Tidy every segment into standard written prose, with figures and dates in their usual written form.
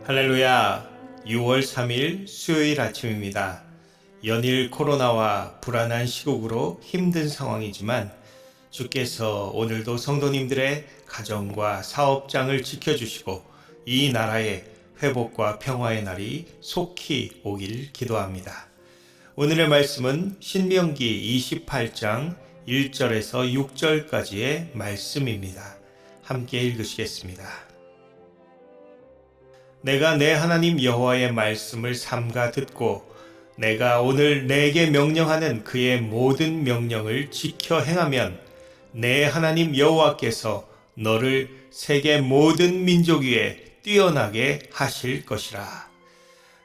할렐루야. 6월 3일 수요일 아침입니다. 연일 코로나와 불안한 시국으로 힘든 상황이지만 주께서 오늘도 성도님들의 가정과 사업장을 지켜주시고 이 나라의 회복과 평화의 날이 속히 오길 기도합니다. 오늘의 말씀은 신명기 28장 1절에서 6절까지의 말씀입니다. 함께 읽으시겠습니다. 내가 내 하나님 여호와의 말씀을 삼가 듣고 내가 오늘 내게 명령하는 그의 모든 명령을 지켜 행하면 내 하나님 여호와께서 너를 세계 모든 민족 위에 뛰어나게 하실 것이라.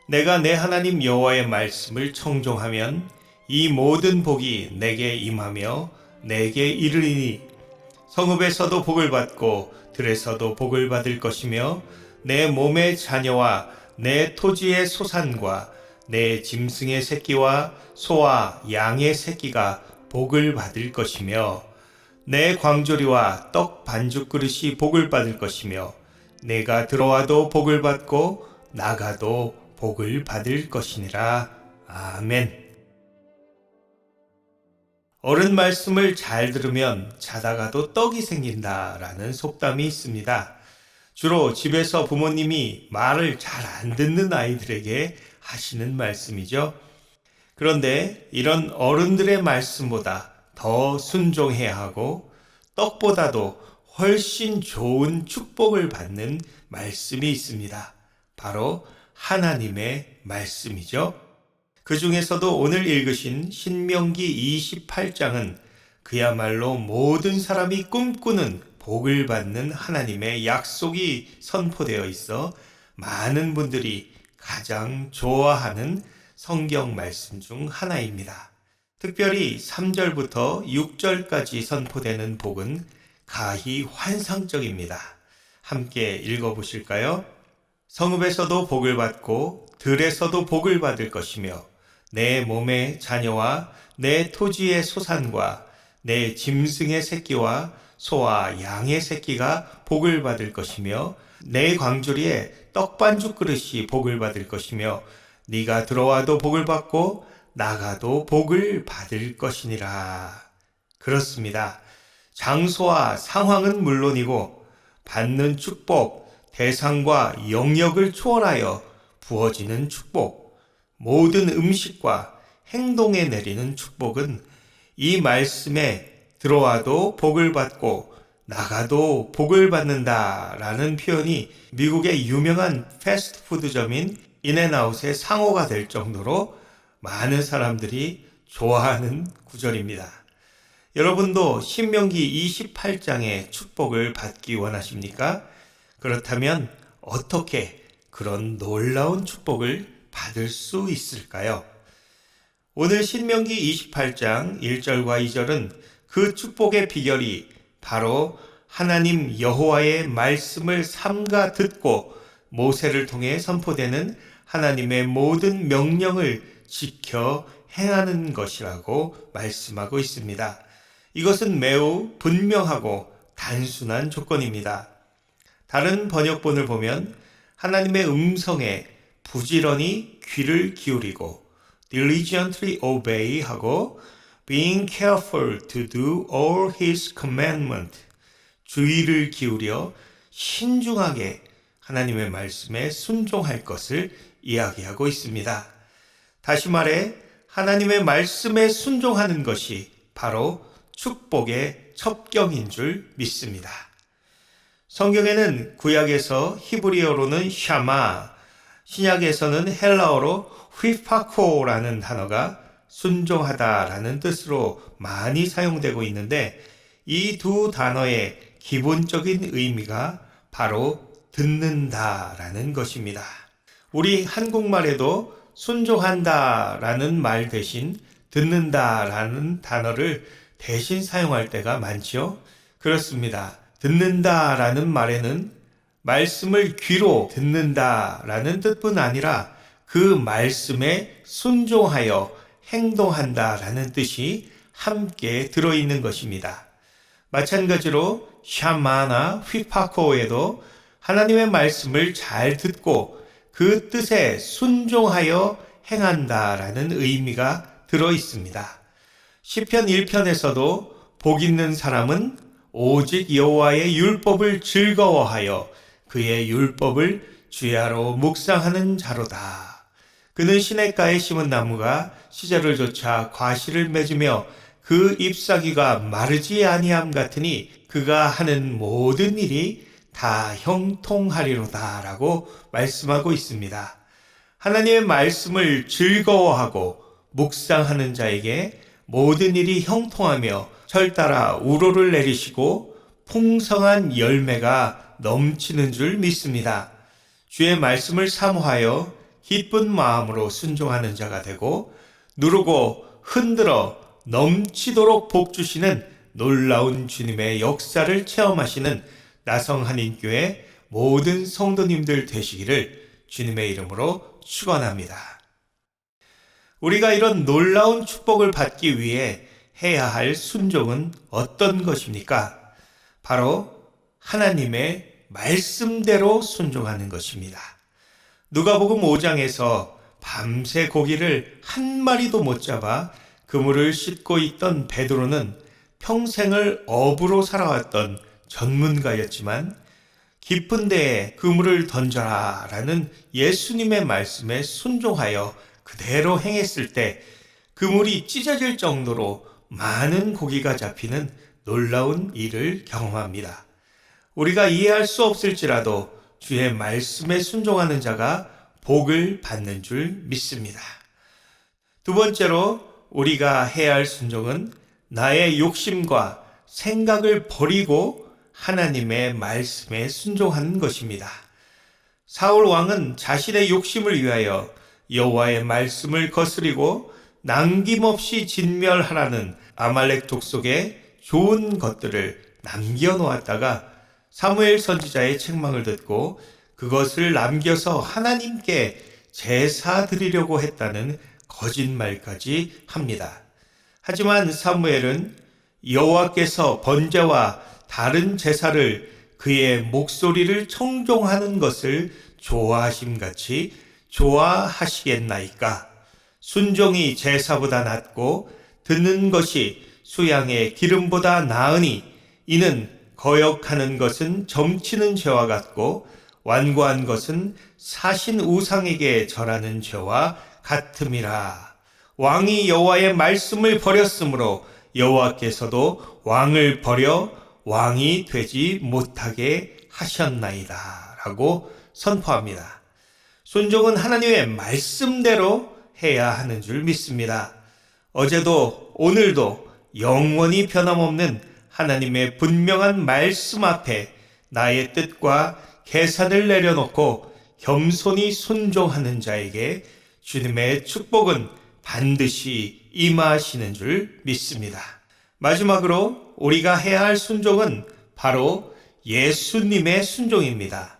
내가 내 하나님 여호와의 말씀을 청종하면 이 모든 복이 내게 임하며 내게 이르리니 성읍에서도 복을 받고 들에서도 복을 받을 것이며 내 몸의 자녀와 내 토지의 소산과 내 짐승의 새끼와 소와 양의 새끼가 복을 받을 것이며 내 광조리와 떡 반죽 그릇이 복을 받을 것이며 내가 들어와도 복을 받고 나가도 복을 받을 것이니라. 아멘. 어른 말씀을 잘 들으면 자다가도 떡이 생긴다라는 속담이 있습니다. 주로 집에서 부모님이 말을 잘 안 듣는 아이들에게 하시는 말씀이죠. 그런데 이런 어른들의 말씀보다 더 순종해야 하고 떡보다도 훨씬 좋은 축복을 받는 말씀이 있습니다. 바로 하나님의 말씀이죠. 그 중에서도 오늘 읽으신 신명기 28장은 그야말로 모든 사람이 꿈꾸는 복을 받는 하나님의 약속이 선포되어 있어 많은 분들이 가장 좋아하는 성경 말씀 중 하나입니다. 특별히 3절부터 6절까지 선포되는 복은 가히 환상적입니다. 함께 읽어보실까요? 성읍에서도 복을 받고 들에서도 복을 받을 것이며 내 몸의 자녀와 내 토지의 소산과 내 짐승의 새끼와 소와 양의 새끼가 복을 받을 것이며 내 광주리에 떡반죽 그릇이 복을 받을 것이며 네가 들어와도 복을 받고 나가도 복을 받을 것이니라. 그렇습니다. 장소와 상황은 물론이고 받는 축복, 대상과 영역을 초월하여 부어지는 축복, 모든 음식과 행동에 내리는 축복은 이 말씀에 들어와도 복을 받고 나가도 복을 받는다 라는 표현이 미국의 유명한 패스트푸드점인 인앤아웃의 상호가 될 정도로 많은 사람들이 좋아하는 구절입니다. 여러분도 신명기 28장의 축복을 받기 원하십니까? 그렇다면 어떻게 그런 놀라운 축복을 받을 수 있을까요? 오늘 신명기 28장 1절과 2절은 그 축복의 비결이 바로 하나님 여호와의 말씀을 삼가 듣고 모세를 통해 선포되는 하나님의 모든 명령을 지켜 행하는 것이라고 말씀하고 있습니다. 이것은 매우 분명하고 단순한 조건입니다. 다른 번역본을 보면 하나님의 음성에 부지런히 귀를 기울이고 diligently obey 하고 being careful to do all his commandment 주의를 기울여 신중하게 하나님의 말씀에 순종할 것을 이야기하고 있습니다. 다시 말해 하나님의 말씀에 순종하는 것이 바로 축복의 첩경인 줄 믿습니다. 성경에는 구약에서 히브리어로는 샤마, 신약에서는 헬라어로 휘파코라는 단어가 순종하다라는 뜻으로 많이 사용되고 있는데 이 두 단어의 기본적인 의미가 바로 듣는다라는 것입니다. 우리 한국말에도 순종한다라는 말 대신 듣는다라는 단어를 대신 사용할 때가 많지요. 그렇습니다. 듣는다라는 말에는 말씀을 귀로 듣는다라는 뜻뿐 아니라 그 말씀에 순종하여 행동한다라는 뜻이 함께 들어있는 것입니다. 마찬가지로 샤마나 휘파코에도 하나님의 말씀을 잘 듣고 그 뜻에 순종하여 행한다라는 의미가 들어있습니다. 시편 1편에서도 복 있는 사람은 오직 여호와의 율법을 즐거워하여 그의 율법을 주야로 묵상하는 자로다. 그는 시냇가에 심은 나무가 시절을 좇아 과실을 맺으며 그 잎사귀가 마르지 아니함 같으니 그가 하는 모든 일이 다 형통하리로다 라고 말씀하고 있습니다. 하나님의 말씀을 즐거워하고 묵상하는 자에게 모든 일이 형통하며 철따라 우로를 내리시고 풍성한 열매가 넘치는 줄 믿습니다. 주의 말씀을 사모하여 기쁜 마음으로 순종하는 자가 되고 누르고 흔들어 넘치도록 복 주시는 놀라운 주님의 역사를 체험하시는 나성한인교회 모든 성도님들 되시기를 주님의 이름으로 축원합니다. 우리가 이런 놀라운 축복을 받기 위해 해야 할 순종은 어떤 것입니까? 바로 하나님의 말씀대로 순종하는 것입니다. 누가복음 5장에서 밤새 고기를 한 마리도 못 잡아 그물을 씻고 있던 베드로는 평생을 어부로 살아왔던 전문가였지만 깊은 데에 그물을 던져라 라는 예수님의 말씀에 순종하여 그대로 행했을 때 그물이 찢어질 정도로 많은 고기가 잡히는 놀라운 일을 경험합니다. 우리가 이해할 수 없을지라도 주의 말씀에 순종하는 자가 복을 받는 줄 믿습니다. 두 번째로 우리가 해야 할 순종은 나의 욕심과 생각을 버리고 하나님의 말씀에 순종하는 것입니다. 사울 왕은 자신의 욕심을 위하여 여호와의 말씀을 거스리고 남김없이 진멸하라는 아말렉 족속의 좋은 것들을 남겨놓았다가 사무엘 선지자의 책망을 듣고 그것을 남겨서 하나님께 제사 드리려고 했다는 거짓말까지 합니다. 하지만 사무엘은 여호와께서 번제와 다른 제사를 그의 목소리를 청종하는 것을 좋아하심같이 좋아하시겠나이까? 순종이 제사보다 낫고 듣는 것이 수양의 기름보다 나으니 이는 거역하는 것은 점치는 죄와 같고 완고한 것은 사신 우상에게 절하는 죄와 같음이라. 왕이 여호와의 말씀을 버렸으므로 여호와께서도 왕을 버려 왕이 되지 못하게 하셨나이다 라고 선포합니다. 순종은 하나님의 말씀대로 해야 하는 줄 믿습니다. 어제도 오늘도 영원히 변함없는 하나님의 분명한 말씀 앞에 나의 뜻과 계산을 내려놓고 겸손히 순종하는 자에게 주님의 축복은 반드시 임하시는 줄 믿습니다. 마지막으로 우리가 해야 할 순종은 바로 예수님의 순종입니다.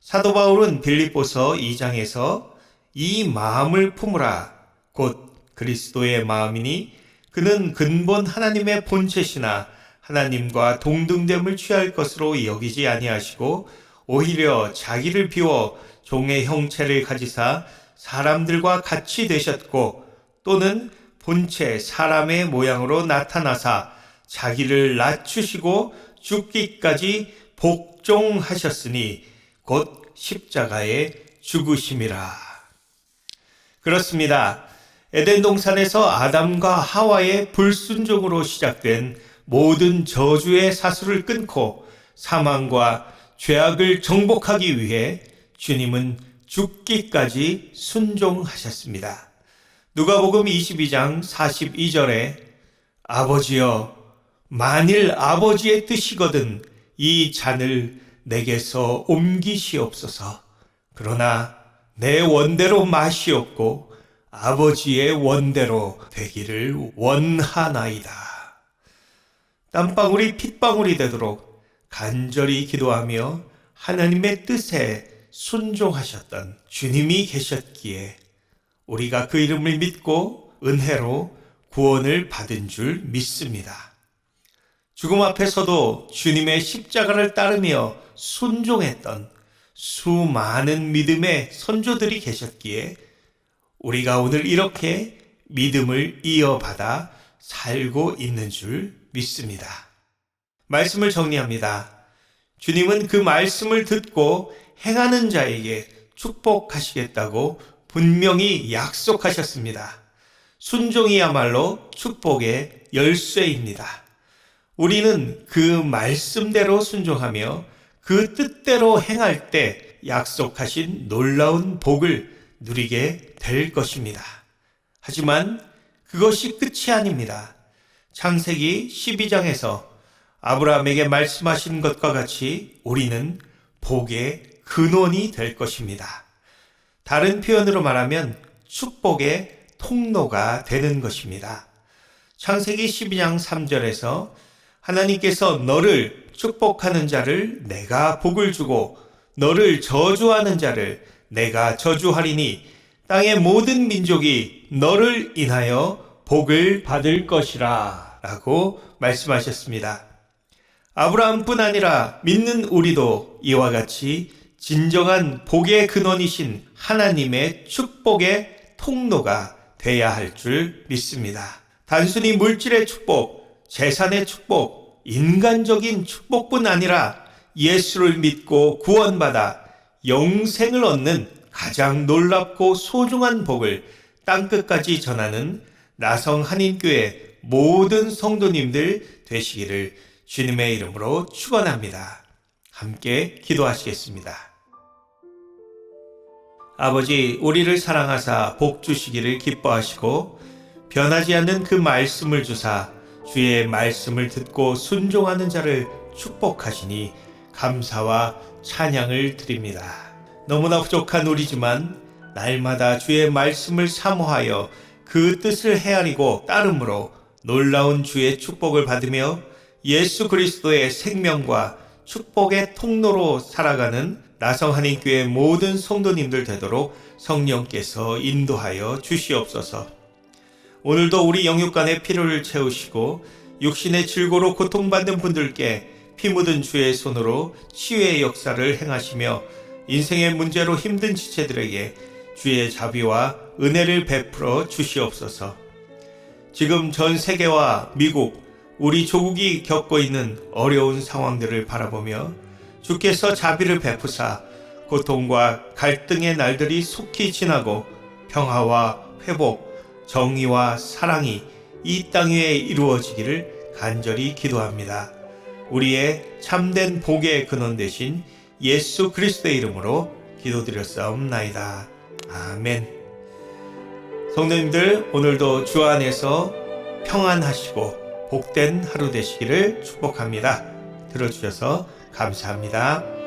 사도 바울은 빌립보서 2장에서 이 마음을 품으라 곧 그리스도의 마음이니 그는 근본 하나님의 본체시나 하나님과 동등됨을 취할 것으로 여기지 아니하시고 오히려 자기를 비워 종의 형체를 가지사 사람들과 같이 되셨고 또는 본체 사람의 모양으로 나타나사 자기를 낮추시고 죽기까지 복종하셨으니 곧 십자가에 죽으심이라. 그렇습니다. 에덴 동산에서 아담과 하와의 불순종으로 시작된 모든 저주의 사슬을 끊고 사망과 죄악을 정복하기 위해 주님은 죽기까지 순종하셨습니다. 누가복음 22장 42절에 아버지여 만일 아버지의 뜻이거든 이 잔을 내게서 옮기시옵소서. 그러나 내 원대로 마시옵고 아버지의 원대로 되기를 원하나이다. 땀방울이 핏방울이 되도록 간절히 기도하며 하나님의 뜻에 순종하셨던 주님이 계셨기에 우리가 그 이름을 믿고 은혜로 구원을 받은 줄 믿습니다. 죽음 앞에서도 주님의 십자가를 따르며 순종했던 수많은 믿음의 선조들이 계셨기에 우리가 오늘 이렇게 믿음을 이어받아 살고 있는 줄 믿습니다. 말씀을 정리합니다. 주님은 그 말씀을 듣고 행하는 자에게 축복하시겠다고 분명히 약속하셨습니다. 순종이야말로 축복의 열쇠입니다. 우리는 그 말씀대로 순종하며 그 뜻대로 행할 때 약속하신 놀라운 복을 누리게 될 것입니다. 하지만 그것이 끝이 아닙니다. 창세기 12장에서 아브라함에게 말씀하신 것과 같이 우리는 복의 근원이 될 것입니다. 다른 표현으로 말하면 축복의 통로가 되는 것입니다. 창세기 12장 3절에서 하나님께서 너를 축복하는 자를 내가 복을 주고 너를 저주하는 자를 내가 저주하리니 땅의 모든 민족이 너를 인하여 복을 받을 것이라 라고 말씀하셨습니다. 아브라함뿐 아니라 믿는 우리도 이와 같이 진정한 복의 근원이신 하나님의 축복의 통로가 돼야 할 줄 믿습니다. 단순히 물질의 축복, 재산의 축복, 인간적인 축복뿐 아니라 예수를 믿고 구원받아 영생을 얻는 가장 놀랍고 소중한 복을 땅끝까지 전하는 나성 한인교회 모든 성도님들 되시기를 주님의 이름으로 축원합니다. 함께 기도하시겠습니다. 아버지, 우리를 사랑하사 복 주시기를 기뻐하시고 변하지 않는 그 말씀을 주사 주의 말씀을 듣고 순종하는 자를 축복하시니 감사와 찬양을 드립니다. 너무나 부족한 우리지만 날마다 주의 말씀을 사모하여 그 뜻을 헤아리고 따름으로 놀라운 주의 축복을 받으며 예수 그리스도의 생명과 축복의 통로로 살아가는 나성한인교회 모든 성도님들 되도록 성령께서 인도하여 주시옵소서. 오늘도 우리 영육간의 필요를 채우시고 육신의 질고로 고통받는 분들께 피 묻은 주의 손으로 치유의 역사를 행하시며 인생의 문제로 힘든 지체들에게 주의 자비와 은혜를 베풀어 주시옵소서. 지금 전 세계와 미국, 우리 조국이 겪고 있는 어려운 상황들을 바라보며 주께서 자비를 베푸사 고통과 갈등의 날들이 속히 지나고 평화와 회복, 정의와 사랑이 이 땅 위에 이루어지기를 간절히 기도합니다. 우리의 참된 복의 근원 되신 예수 그리스도의 이름으로 기도드렸사옵나이다. 아멘. 성도님들, 오늘도 주 안에서 평안하시고 복된 하루 되시기를 축복합니다. 들어주셔서 감사합니다.